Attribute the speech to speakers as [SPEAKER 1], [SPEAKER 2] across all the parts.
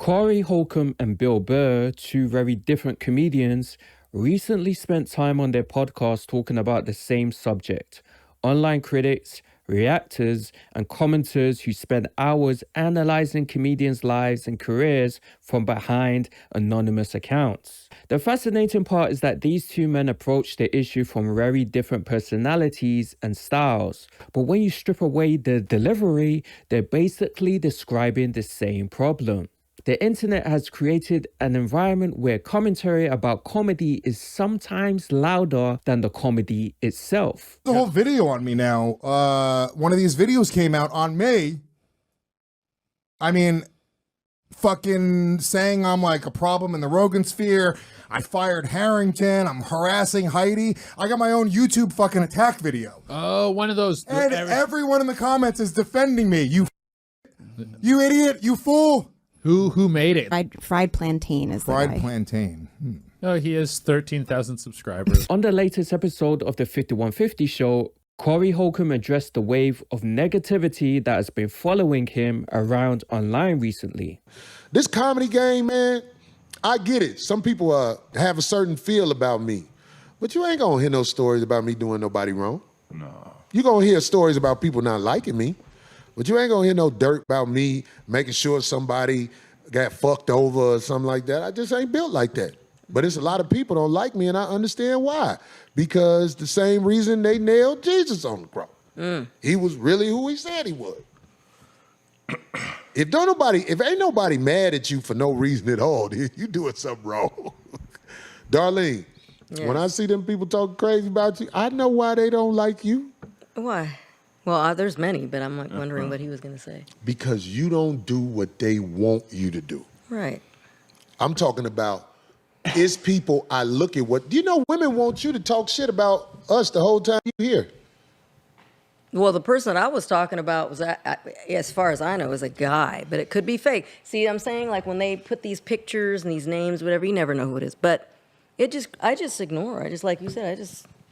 [SPEAKER 1] Corey Holcomb and Bill Burr, two very different comedians, recently spent time on their podcast talking about the same subject. Online critics, reactors, and commenters who spend hours analyzing comedians' lives and careers from behind anonymous accounts. The fascinating part is that these two men approach the issue from very different personalities and styles. But when you strip away the delivery, they're basically describing the same problem. The internet has created an environment where commentary about comedy is sometimes louder than the comedy itself.
[SPEAKER 2] The whole video on me now. One of these videos came out on May. I mean, fucking saying I'm like a problem in the Rogan sphere. I fired Harrington. I'm harassing Heidi. I got my own YouTube fucking attack video.
[SPEAKER 3] Oh, one of those.
[SPEAKER 2] And everyone in the comments is defending me. You idiot. You fool.
[SPEAKER 3] Who made it?
[SPEAKER 4] Fried plantain is the guy.
[SPEAKER 2] Fried plantain.
[SPEAKER 3] Oh, he has 13,000 subscribers.
[SPEAKER 1] On the latest episode of the 5150 show, Corey Holcomb addressed the wave of negativity that has been following him around online recently.
[SPEAKER 5] This comedy game, man, I get it. Some people have a certain feel about me. But you ain't gonna hear no stories about me doing nobody wrong. No. You gonna hear stories about people not liking me. But you ain't gonna hear no dirt about me making sure somebody got fucked over or something like that. I just ain't built like that. But it's a lot of people don't like me, and I understand why. Because the same reason they nailed Jesus on the cross. He was really who he said he was. If ain't nobody mad at you for no reason at all, you doing something wrong. Darlene, when I see them people talking crazy about you, I know why they don't like you.
[SPEAKER 6] Why? Well, there's many, but I'm like wondering what he was going to say.
[SPEAKER 5] Because you don't do what they want you to do.
[SPEAKER 6] Right.
[SPEAKER 5] I'm talking about, it's people I look at what, do you know women want you to talk shit about us the whole time you here?
[SPEAKER 6] Well, the person I was talking about was, as far as I know, is a guy, but it could be fake. See, I'm saying, like, when they put these pictures and these names, whatever, you never know who it is. But I just ignore. Like you said,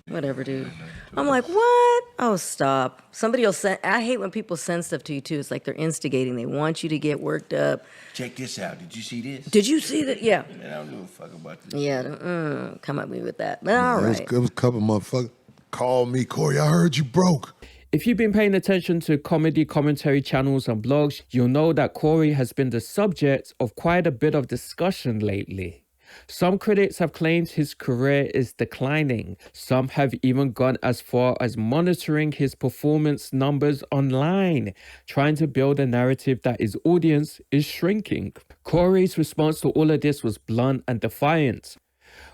[SPEAKER 6] whatever, dude. I'm like, what? Oh, stop. Somebody will send, I hate when people send stuff to you, too. It's like they're instigating. They want you to get worked up.
[SPEAKER 7] Check this out. Did you see this?
[SPEAKER 6] Did you see that? Yeah.
[SPEAKER 7] Man, I don't give a fuck about this.
[SPEAKER 6] Yeah, come at me with that. But all right.
[SPEAKER 5] It was a couple motherfuckers called me, Corey, I heard you broke.
[SPEAKER 1] If you've been paying attention to comedy commentary channels and blogs, you'll know that Corey has been the subject of quite a bit of discussion lately. Some critics have claimed his career is declining. Some have even gone as far as monitoring his performance numbers online, trying to build a narrative that his audience is shrinking. Corey's response to all of this was blunt and defiant.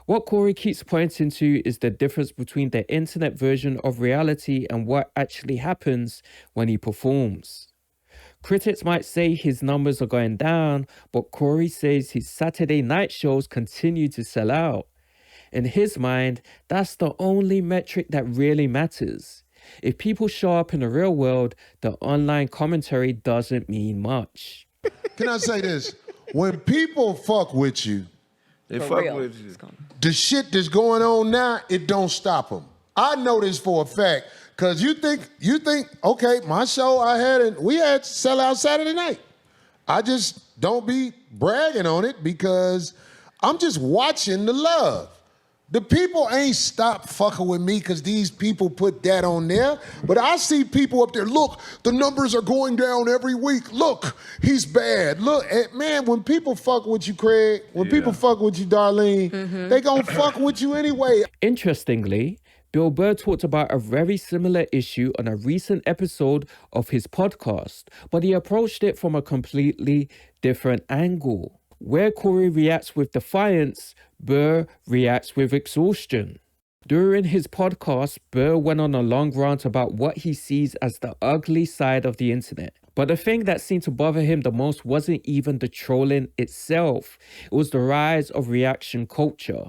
[SPEAKER 1] What Corey keeps pointing to is the difference between the internet version of reality and what actually happens when he performs. Critics might say his numbers are going down, but Corey says his Saturday night shows continue to sell out. In his mind, that's the only metric that really matters. If people show up in the real world, the online commentary doesn't mean much.
[SPEAKER 5] Can I say this? When people fuck with you,
[SPEAKER 7] They fuck with you.
[SPEAKER 5] the shit that's going on now, it don't stop them. I know this for a fact. Cause you think, okay, my show we had sellout Saturday night. I just don't be bragging on it because I'm just watching the love. The people ain't stopped fucking with me because these people put that on there. But I see people up there, look, the numbers are going down every week. Look, he's bad. Look, man, when people fuck with you, Craig, when people fuck with you, Darlene, they gonna fuck with you anyway.
[SPEAKER 1] Interestingly, Bill Burr talked about a very similar issue on a recent episode of his podcast, but he approached it from a completely different angle. Where Corey reacts with defiance, Burr reacts with exhaustion. During his podcast, Burr went on a long rant about what he sees as the ugly side of the internet. But the thing that seemed to bother him the most wasn't even the trolling itself. It was the rise of reaction culture.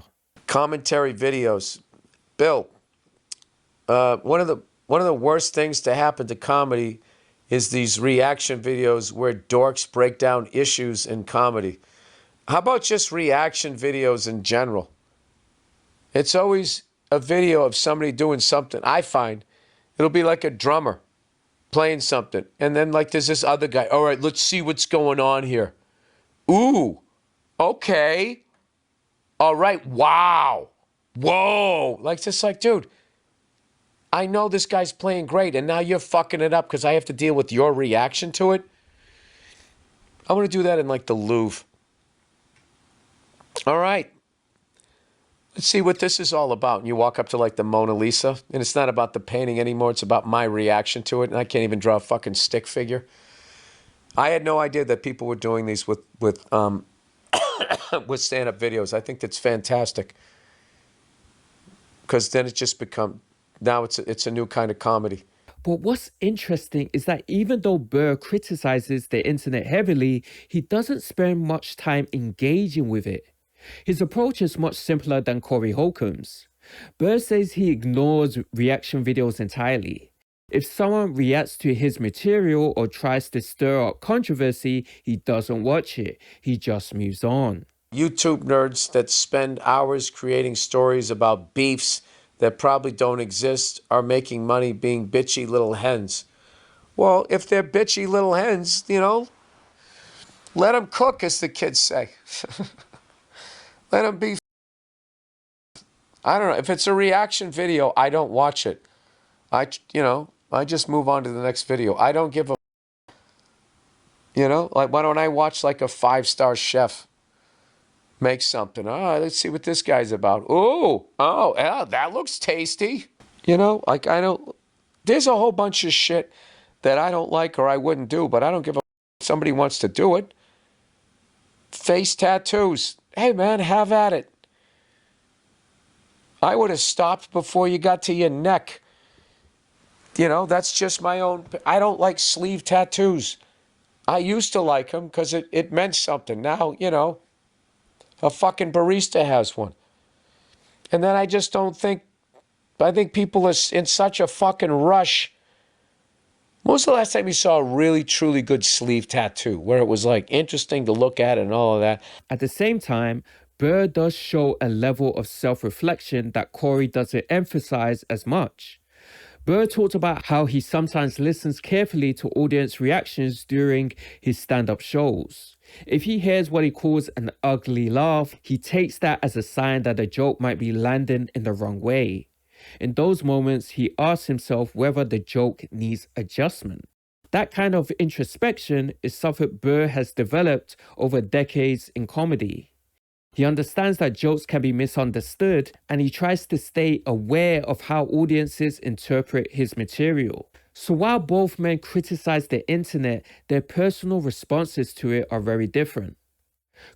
[SPEAKER 8] Commentary videos. Bill, one of the worst things to happen to comedy is these reaction videos where dorks break down issues in comedy. How about just reaction videos in general? It's always a video of somebody doing something. I find it'll be like a drummer playing something, and then like there's this other guy. All right, let's see what's going on here. Ooh, okay. All right, wow. Whoa. Like, just like, dude, I know this guy's playing great, and now you're fucking it up because I have to deal with your reaction to it. I want to do that in like the Louvre. All right. Let's see what this is all about. And you walk up to like the Mona Lisa, and it's not about the painting anymore. It's about my reaction to it, and I can't even draw a fucking stick figure. I had no idea that people were doing these with with stand-up videos. I think that's fantastic because then it just become now it's a new kind of comedy.
[SPEAKER 1] But what's interesting is that even though Burr criticizes the internet heavily, he doesn't spend much time engaging with it. His approach is much simpler than Corey Holcomb's. Burr says he ignores reaction videos entirely. If someone reacts to his material or tries to stir up controversy, he doesn't watch it. He just moves on.
[SPEAKER 8] YouTube nerds that spend hours creating stories about beefs that probably don't exist are making money being bitchy little hens. Well, if they're bitchy little hens, you know, let them cook, as the kids say. Let them be. I don't know. If it's a reaction video, I don't watch it. I just move on to the next video. I don't give a, like, why don't I watch like a 5-star chef make something? Oh, let's see what this guy's about. Oh, yeah, that looks tasty. Like there's a whole bunch of shit that I don't like or I wouldn't do, but I don't give a if somebody wants to do it. Face tattoos. Hey, man, have at it. I would have stopped before you got to your neck. That's just my own. I don't like sleeve tattoos. I used to like them because it meant something. Now, a fucking barista has one. And then I just don't think, I think people are in such a fucking rush. When was the last time you saw a really, truly good sleeve tattoo where it was like interesting to look at and all of that?
[SPEAKER 1] At the same time, Burr does show a level of self-reflection that Corey doesn't emphasize as much. Burr talked about how he sometimes listens carefully to audience reactions during his stand-up shows. If he hears what he calls an ugly laugh, he takes that as a sign that a joke might be landing in the wrong way. In those moments, he asks himself whether the joke needs adjustment. That kind of introspection is something Burr has developed over decades in comedy. He understands that jokes can be misunderstood, and he tries to stay aware of how audiences interpret his material. So while both men criticize the internet, their personal responses to it are very different.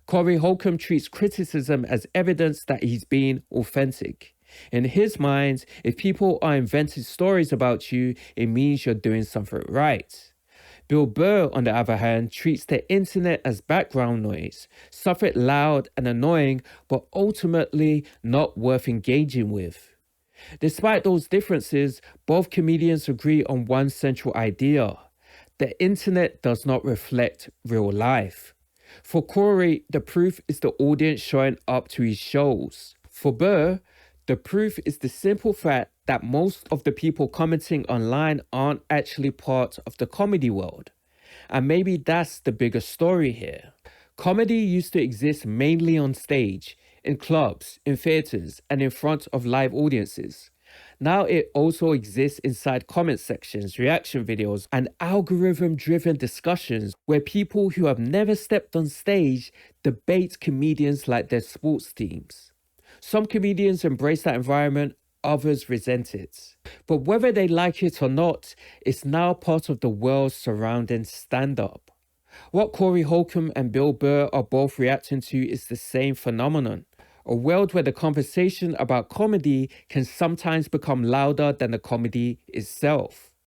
[SPEAKER 1] Corey Holcomb treats criticism as evidence that he's being authentic. In his mind, if people are inventing stories about you, it means you're doing something right. Bill Burr, on the other hand, treats the internet as background noise, something loud and annoying, but ultimately not worth engaging with. Despite those differences, both comedians agree on one central idea: the internet does not reflect real life. For Corey, the proof is the audience showing up to his shows. For Burr, the proof is the simple fact that most of the people commenting online aren't actually part of the comedy world. And maybe that's the bigger story here. Comedy used to exist mainly on stage, in clubs, in theaters, and in front of live audiences. Now it also exists inside comment sections, reaction videos, and algorithm-driven discussions where people who have never stepped on stage debate comedians like their sports teams. Some comedians embrace that environment, others resent it. But whether they like it or not, it's now part of the world surrounding stand-up. What Corey Holcomb and Bill Burr are both reacting to is the same phenomenon. A world where the conversation about comedy can sometimes become louder than the comedy itself.